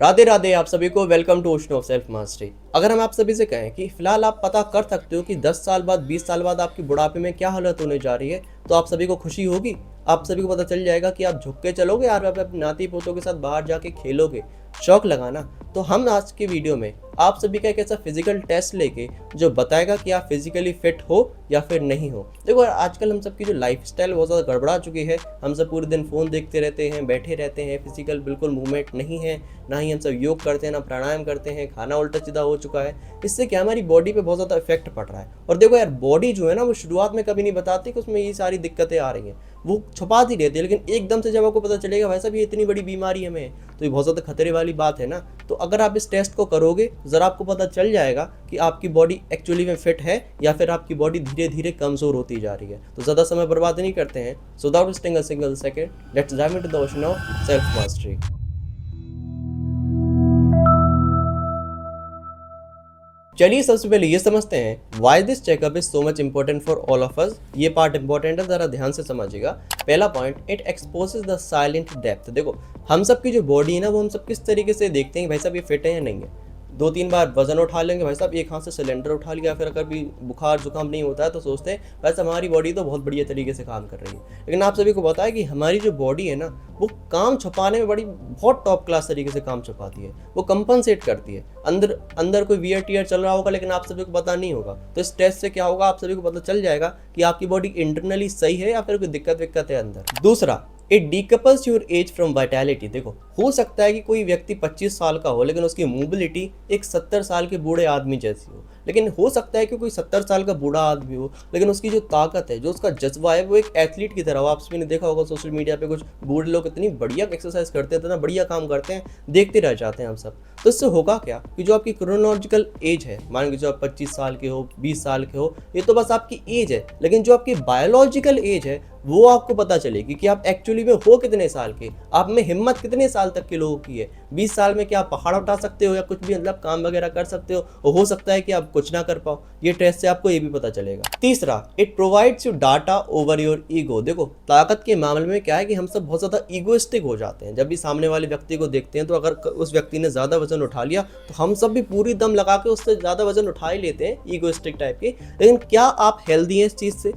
राधे राधे आप सभी को। Welcome to ocean of self mastery. अगर हम आप सभी से कहें कि फिलहाल आप पता कर सकते हो कि 10 साल बाद 20 साल बाद आपकी बुढ़ापे में क्या हालत होने जा रही है, तो आप सभी को खुशी होगी। आप सभी को पता चल जाएगा कि आप झुक के चलोगे और आप अपने नाती पोतों के साथ बाहर जाके खेलोगे। शौक लगाना। तो हम आज के वीडियो में आप सभी का एक ऐसा फिजिकल टेस्ट लेके जो बताएगा कि आप फिजिकली फिट हो या फिर नहीं हो। देखो आजकल हम सबकी जो लाइफस्टाइल बहुत ज़्यादा गड़बड़ा चुकी है। हम सब पूरे दिन फ़ोन देखते रहते हैं, बैठे रहते हैं, फिजिकल बिल्कुल मूवमेंट नहीं है, ना ही हम सब योग करते हैं, ना प्राणायाम करते हैं, खाना उल्टा सीधा हो चुका है। इससे क्या हमारी बॉडी पे बहुत ज़्यादा इफेक्ट पड़ रहा है। और देखो यार, बॉडी जो है ना वो शुरुआत में कभी नहीं बताती कि उसमें ये सारी दिक्कतें आ रही हैं, वो छुपाती रहती है। लेकिन एकदम से जब आपको पता चलेगा भाई साहब ये इतनी बड़ी बीमारी हमें है, तो ये बहुत ज़्यादा खतरे वाली बात है ना। तो अगर आप इस टेस्ट को करोगे ज़रा आपको पता चल जाएगा कि आपकी बॉडी एक्चुअली में फिट है या फिर आपकी बॉडी धीरे धीरे कमज़ोर होती जा रही है। तो ज़्यादा समय बर्बाद नहीं करते हैं। So without wasting a single second, let's dive into the ocean of self mastery. चलिए सबसे पहले ये समझते हैं why this checkup is so much important for all of us. ये पार्ट इंपॉर्टेंट है, जरा ध्यान से समझिएगा। पहला point, it exposes the silent depth. देखो हम सबकी जो बॉडी है ना वो हम सब किस तरीके से देखते हैं भाई साहब ये फिट है या नहीं है। 2-3 बार वजन उठा लेंगे भाई साहब, एक हाथ से सिलेंडर उठा लिया, फिर अगर भी बुखार जुकाम नहीं होता है तो सोचते हैं वैसे हमारी बॉडी तो बहुत बढ़िया तरीके से काम कर रही है। लेकिन आप सभी को पता है कि हमारी जो बॉडी है ना वो काम छुपाने में बहुत टॉप क्लास तरीके से काम छुपाती है। वो कंपनसेट करती है। अंदर अंदर कोई वियर टियर चल रहा होगा लेकिन आप सभी को पता नहीं होगा। तो इस टेस्ट से क्या होगा, आप सभी को पता चल जाएगा कि आपकी बॉडी इंटरनली सही है या फिर कोई दिक्कत विक्कत है अंदर। दूसरा, it decouples your age from vitality. देखो हो सकता है कि कोई व्यक्ति 25 साल का हो लेकिन उसकी मोबिलिटी एक 70 साल के बूढ़े आदमी जैसी हो। लेकिन हो सकता है कि कोई 70 साल का बूढ़ा आदमी हो लेकिन उसकी जो ताकत है, जो उसका जज्बा है, वो एक एथलीट की तरह हो। आप सभी ने देखा होगा सोशल मीडिया पे कुछ बूढ़े लोग इतनी बढ़िया एक्सरसाइज करते हैं, इतना बढ़िया काम करते हैं, देखते रह जाते हैं हम सब। तो इससे होगा क्या कि जो आपकी क्रोनोलॉजिकल एज है, मान लीजिए आप 25 साल के हो, 20 साल के हो, ये तो बस आपकी एज है। लेकिन जो आपकी बायोलॉजिकल एज है वो आपको पता चलेगी कि आप एक्चुअली में हो कितने साल के, आप में हिम्मत कितने साल तक के लोगों की है। 20 साल में क्या आप पहाड़ उठा सकते हो या कुछ भी मतलब काम वगैरह कर सकते हो, और हो सकता है कि आप कुछ ना कर पाओ। ये टेस्ट से आपको ये भी पता चलेगा। तीसरा, it provides you data over your ego. देखो ताकत के मामले में क्या है कि हम सब बहुत ज़्यादा ईगोइस्टिक हो जाते हैं। जब भी सामने वाले व्यक्ति को देखते हैं तो अगर उस व्यक्ति ने ज़्यादा वजन उठा लिया तो हम सब भी पूरी दम लगा के उससे ज़्यादा वजन उठा ही लेते हैं, ईगोइस्टिक टाइप के। लेकिन क्या आप हेल्दी हैं इस चीज़ से?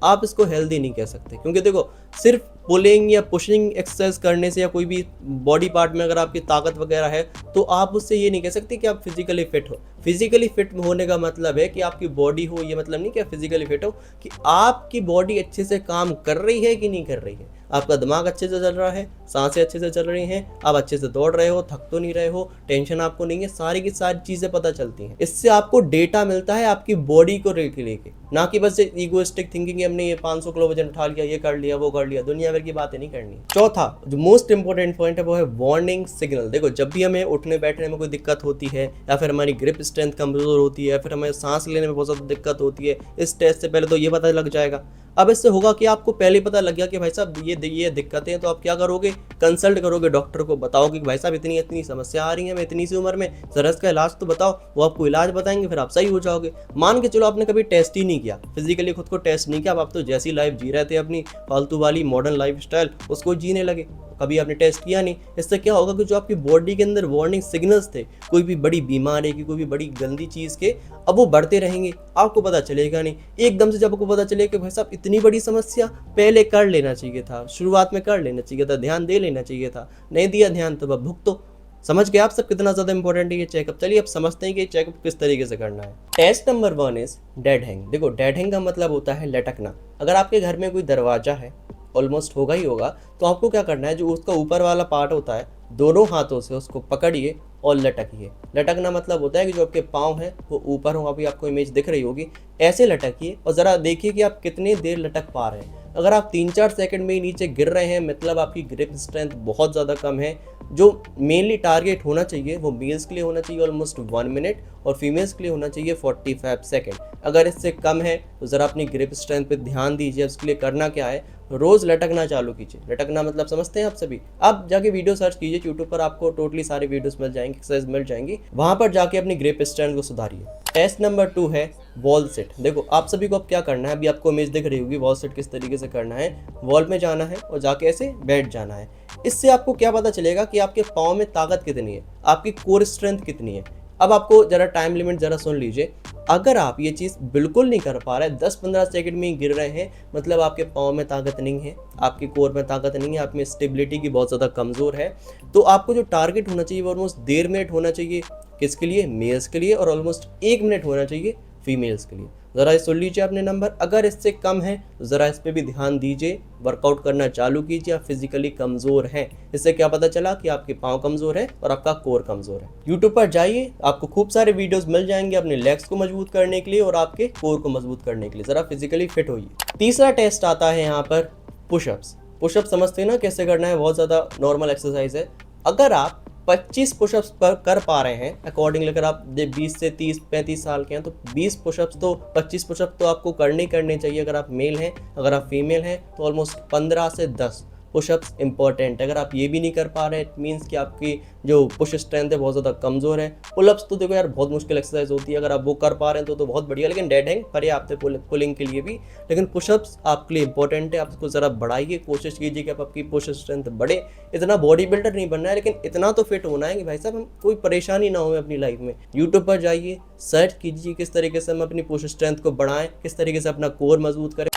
आप इसको हेल्दी नहीं कह सकते, क्योंकि देखो सिर्फ पुलिंग या पुशिंग एक्सरसाइज करने से या कोई भी बॉडी पार्ट में अगर आपकी ताकत वगैरह है तो आप उससे ये नहीं कह सकते कि आप फिजिकली फिट हो। फिजिकली फिट होने का मतलब है कि आपकी बॉडी हो, ये मतलब नहीं कि आप फिजिकली फिट हो, कि आपकी बॉडी अच्छे से काम कर रही है कि नहीं कर रही है। आपका दिमाग अच्छे से चल रहा है, सांसें अच्छे से चल रही हैं, आप अच्छे से दौड़ रहे हो, थक तो नहीं रहे हो, टेंशन आपको नहीं है, सारी की सारी चीज़ें पता चलती हैं। इससे आपको डेटा मिलता है आपकी बॉडी को लेके, ना कि बस ईगोइस्टिक थिंकिंग हमने ये 500 किलो वजन उठा लिया, ये कर लिया, वो कर लिया, दुनिया भर की बातें नहीं करनी। चौथा जो मोस्ट इंपॉर्टेंट पॉइंट है वो है वार्निंग सिग्नल। देखो जब भी हमें उठने बैठने में कोई दिक्कत होती है या फिर हमारी ग्रिप स्ट्रेंथ कमजोर होती है या फिर हमें सांस लेने में बहुत ज़्यादा दिक्कत होती है, इस टेस्ट से पहले तो ये पता लग जाएगा। अब इससे होगा कि आपको पहले पता लग गया कि भाई साहब ये दिक्कतें हैं, तो आप क्या करोगे, कंसल्ट करोगे डॉक्टर को, बताओगे कि भाई साहब इतनी इतनी समस्या आ रही है, मैं इतनी सी उम्र में, जरा इसका इलाज तो बताओ। वो आपको इलाज बताएंगे, फिर आप सही हो जाओगे। मान के चलो आपने कभी टेस्ट ही नहीं किया, फिजिकली खुद को टेस्ट नहीं किया, आप तो जैसी लाइफ जी रहे थे अपनी फालतू वाली मॉडर्न लाइफ स्टाइल, उसको जीने लगे, कभी आपने टेस्ट किया नहीं। इससे क्या होगा कि जो आपकी बॉडी के अंदर वार्निंग सिग्नल्स थे कोई भी बड़ी बीमारी की, कोई भी बड़ी गंदी चीज़ के, अब वो बढ़ते रहेंगे, आपको पता चलेगा नहीं। एकदम से जब आपको पता चले कि भाई साहब इतनी बड़ी समस्या, पहले कर लेना चाहिए था, शुरुआत में कर लेना चाहिए था, ध्यान दे लेना चाहिए था, नहीं दिया ध्यान तो अब भुगतो। समझ गए आप सब कितना ज़्यादा इंपॉर्टेंट है ये चेकअप। चलिए अब समझते हैं कि ये चेकअप किस तरीके से करना है। Test number 1 is dead hang. देखो डेड हैंग का मतलब होता है लटकना। अगर आपके घर में कोई दरवाजा है, ऑलमोस्ट होगा ही होगा, तो आपको क्या करना है, जो उसका ऊपर वाला पार्ट होता है दोनों हाथों से उसको पकड़िए और लटकिए। लटकना मतलब होता है कि जो आपके पाँव हैं वो ऊपर हो, अभी आपको इमेज दिख रही होगी, ऐसे लटकिए और ज़रा देखिए कि आप कितने देर लटक पा रहे हैं। अगर आप 3-4 सेकंड में ही नीचे गिर रहे हैं मतलब आपकी ग्रिप स्ट्रेंथ बहुत ज़्यादा कम है। जो मेनली टारगेट होना चाहिए वो मेल्स के लिए होना चाहिए ऑलमोस्ट 1 मिनट और फीमेल्स के लिए होना चाहिए 45 सेकंड। अगर इससे कम है तो ज़रा अपनी ग्रिप स्ट्रेंथ पे ध्यान दीजिए। उसके लिए करना क्या है, रोज़ लटकना चालू कीजिए। लटकना मतलब समझते हैं आप सभी? आप जाके वीडियो सर्च कीजिए यूट्यूब पर, आपको टोटली सारे वीडियोस मिल जाएंगे, एक्सरसाइज मिल जाएंगी, वहाँ पर जाके अपनी ग्रिप स्ट्रेंथ को सुधारिए। टेस्ट नंबर 2 है वॉल सिट। देखो आप सभी को अब क्या करना है, अभी आपको इमेज दिख रही होगी वॉल सिट किस तरीके से करना है। वॉल में जाना है और जाके ऐसे बैठ जाना है। इससे आपको क्या पता चलेगा कि आपके पाँव में ताकत कितनी है, आपकी कोर स्ट्रेंथ कितनी है। अब आपको ज़रा टाइम लिमिट ज़रा सुन लीजिए। अगर आप ये चीज़ बिल्कुल नहीं कर पा रहे, 10-15 सेकंड में ही गिर रहे हैं, मतलब आपके पाँव में ताकत नहीं है, आपकी कोर में ताकत नहीं है, आप में स्टेबिलिटी की बहुत ज़्यादा कमज़ोर है। तो आपको जो टारगेट होना चाहिए वो ऑलमोस्ट 1.5 मिनट होना चाहिए। किसके लिए? मेल्स के लिए। और ऑलमोस्ट 1 मिनट होना चाहिए फीमेल्स के लिए। ज़रा ये सुन लीजिए आपने नंबर। अगर इससे कम है तो ज़रा इस पर भी ध्यान दीजिए, वर्कआउट करना चालू कीजिए। आप फिजिकली कमज़ोर हैं, इससे क्या पता चला कि आपके पाँव कमज़ोर है और आपका कोर कमज़ोर है। यूट्यूब पर जाइए, आपको खूब सारे वीडियोस मिल जाएंगे अपने लेग्स को मजबूत करने के लिए और आपके कोर को मजबूत करने के लिए। ज़रा फिजिकली फिट होइए। तीसरा टेस्ट आता है यहाँ पर पुशअप्स। पुशअप समझते हैं ना कैसे करना है, बहुत ज़्यादा नॉर्मल एक्सरसाइज है। अगर आप 25 पुशअप्स पर कर पा रहे हैं अकॉर्डिंगली, अगर आप 20 से 30-35 साल के हैं तो 20 पुशअप्स तो 25 पुशअप तो आपको करने चाहिए अगर आप मेल हैं। अगर आप फीमेल हैं तो ऑलमोस्ट 15 से 10 पुशअप्स इंपॉर्टेंट है। अगर आप ये भी नहीं कर पा रहे इट मीन्स कि आपकी जो पुश स्ट्रेंथ है बहुत ज़्यादा कमज़ोर है। पुलअप्स तो देखो यार बहुत मुश्किल एक्सरसाइज होती है, अगर आप वो कर पा रहे हैं तो बहुत बढ़िया, लेकिन डेड हैंग पर्याप्त है पुलिंग के लिए भी। लेकिन पुशअप्स आपके लिए इंपॉर्टेंट है, आप उसको ज़रा बढ़ाइए, कोशिश कीजिए कि आप आपकी पुश स्ट्रेंथ बढ़े। इतना बॉडी बिल्डर नहीं बनना है, लेकिन इतना तो फिट होना है कि भाई साहब हम कोई परेशानी ना हो अपनी लाइफ में। यूट्यूब पर जाइए, सर्च कीजिए किस तरीके से हम अपनी पुश स्ट्रेंथ को बढ़ाएं, किस तरीके से अपना कोर मजबूत करें।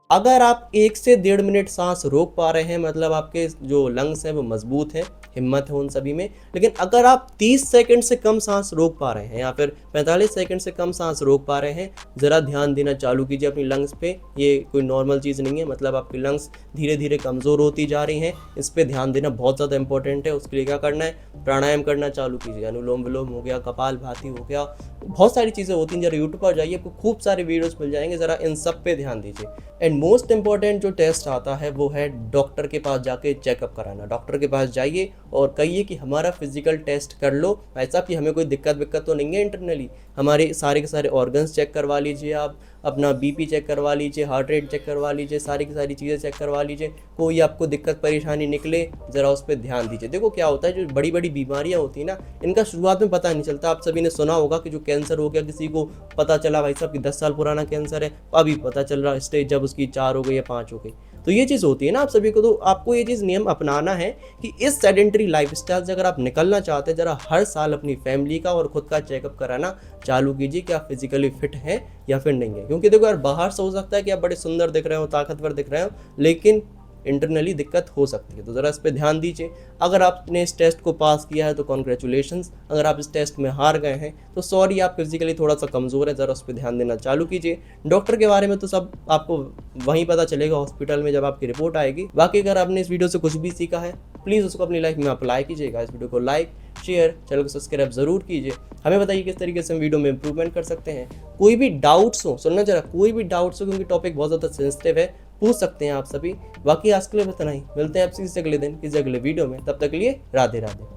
अगर आप 1 से 1.5 मिनट सांस रोक पा रहे हैं, मतलब आपके जो लंग्स हैं वो मजबूत हैं, हिम्मत है उन सभी में। लेकिन अगर आप 30 सेकंड से कम सांस रोक पा रहे हैं या फिर 45 सेकंड से कम सांस रोक पा रहे हैं, ज़रा ध्यान देना चालू कीजिए अपनी लंग्स पे। ये कोई नॉर्मल चीज़ नहीं है, मतलब आपकी लंग्स धीरे धीरे कमज़ोर होती जा रही हैं। इस पर ध्यान देना बहुत ज़्यादा इंपॉर्टेंट है। उसके लिए क्या करना है, प्राणायाम करना चालू कीजिए। अनुलोम विलोम हो गया, कपालभाति हो गया, बहुत सारी चीज़ें होती हैं। जरा यूट्यूब पर जाइए, आपको खूब सारे वीडियोस मिल जाएंगे, ज़रा इन सब पे ध्यान दीजिए। एंड मोस्ट इंपॉर्टेंट जो टेस्ट आता है वो है डॉक्टर के पास जाके चेकअप कराना। डॉक्टर के पास जाइए और कहिए कि हमारा फिजिकल टेस्ट कर लो, ऐसा कि हमें कोई दिक्कत तो नहीं है इंटरनली। हमारे सारे के सारे ऑर्गन्स चेक करवा लीजिए, आप अपना बीपी चेक करवा लीजिए, हार्ट रेट चेक करवा लीजिए, सारी की सारी चीज़ें चेक करवा लीजिए। कोई आपको दिक्कत परेशानी निकले ज़रा उस पर ध्यान दीजिए। देखो क्या होता है, जो बड़ी बड़ी बीमारियां होती हैं ना, इनका शुरुआत में पता नहीं चलता। आप सभी ने सुना होगा कि जो कैंसर हो गया, किसी को पता चला भाई साहब कि 10 साल पुराना कैंसर है, अभी पता चल रहा स्टेज जब उसकी 4 हो गई या 5 हो गई। तो ये चीज़ होती है ना आप सभी को। तो आपको ये चीज़ नियम अपनाना है कि इस सेडेंटरी लाइफस्टाइल से अगर आप निकलना चाहते हैं, ज़रा हर साल अपनी फैमिली का और खुद का चेकअप कराना चालू कीजिए कि आप फिजिकली फिट हैं या फिर नहीं है। क्योंकि देखो यार, बाहर से हो सकता है कि आप बड़े सुंदर दिख रहे हो, ताकतवर दिख रहे हो, लेकिन इंटरनली दिक्कत हो सकती है। तो ज़रा इस पर ध्यान दीजिए। अगर आपने इस टेस्ट को पास किया है तो कॉन्ग्रेचुलेशंस, अगर आप इस टेस्ट में हार गए हैं तो सॉरी, आप फिजिकली थोड़ा सा कमज़ोर है, ज़रा उस पर ध्यान देना चालू कीजिए। डॉक्टर के बारे में तो सब आपको वहीं पता चलेगा हॉस्पिटल में जब आपकी रिपोर्ट आएगी। बाकी अगर आपने इस वीडियो से कुछ भी सीखा है, प्लीज़ उसको अपनी लाइफ में अप्लाई कीजिएगा। इस वीडियो को लाइक, शेयर, चैनल को सब्सक्राइब जरूर कीजिए। हमें बताइए किस तरीके से हम वीडियो में इंप्रूवमेंट कर सकते हैं। कोई भी डाउट्स हो, सुनना जरा, कोई भी डाउट्स हो, क्योंकि टॉपिक बहुत ज़्यादा सेंसिटिव है, पूछ सकते हैं आप सभी। बाकी आज के लिए इतना ही, मिलते हैं आपसे किसी अगले दिन किसी अगले वीडियो में। तब तक के लिए राधे राधे।